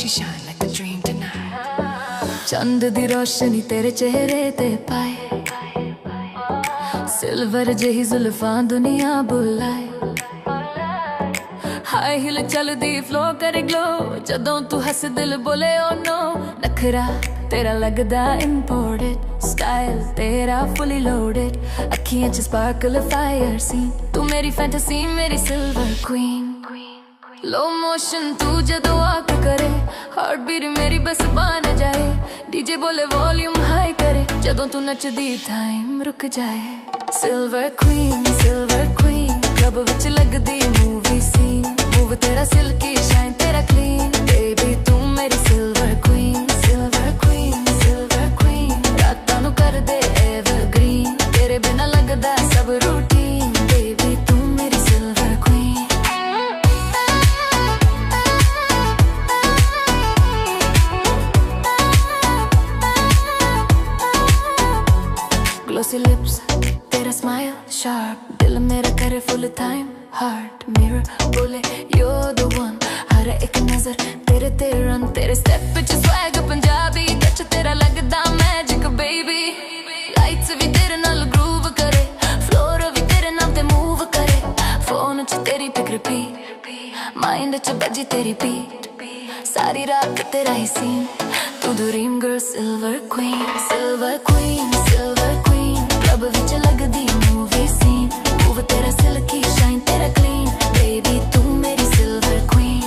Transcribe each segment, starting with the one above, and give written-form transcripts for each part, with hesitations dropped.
you shine like a dream tonight. चंद दी रोशनी तेरे चेहरे ते पाए, सिल्वर जही जुल्फां दुनिया बुलाए। हाई हिल चलदी फ्लो करे ग्लो, जदों तू हस दिल बोले ओ नो। नखरा तेरा लगदा इंपोर्टेड, स्टाइल तेरा फुली लोडेड, अखियां च स्पार्कल फायर सीन। तू मेरी फैंटेसी मेरी सिल्वर क्वीन। लो मोशन तू जदों वॉक करे, हार्ट बीट मेरी बस बन जाए। डीजे बोले वॉल्यूम हाई करे, जदों तू नचदी टाइम रुक जाए। सिल्वर क्वीन क्लब विच लगदी मूवी सीन। मूव तेरा सिल्की शाइन तेरा क्लीन, बेबी तू मेरी सिल्वर क्वीन। रातां नू कर दे एवरग्रीन, तेरे बिना लगदा सब रूटीन, बेबी तू मेरी सिल्वर क्वीन। ग्लोसी लिप्स तेरा स्माइल शार्प, दिल मेरा करे फुल टाइम। हार्ट मिरर बोले you're the one, हर एक नजर तेरे ते रन। तेरे step which swag Punjabi touch तेरा लगदा मैजिक बेबी। लाइट्स भी तेरे नाल ग्रूव करे, फ्लोर भी तेरे नाम ते मूव करे। फोन च तेरी पिक रिपीट, माइंड च बजी तेरी बीट। सारी रात तेरा ही सीन, तू dream girl silver queen. Club विच लगदी मूवी सीन। मूव तेरा सिल्की शाइन तेरा क्लीन, बेबी तू मेरी सिल्वर क्वीन।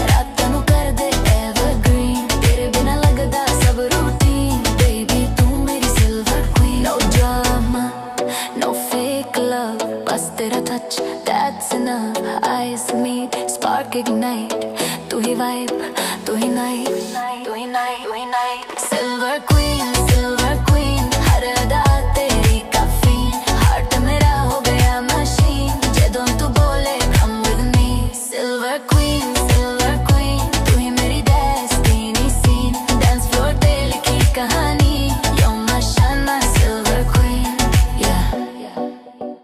रातां नू कर दे एवरग्रीन, तेरे बिना लगदा सब रूटीन, बेबी तू मेरी silver queen. No drama no fake love, बस तेरा touch that's enough. Eyes meet spark ignite, तू ही वाइब तू ही नाइट।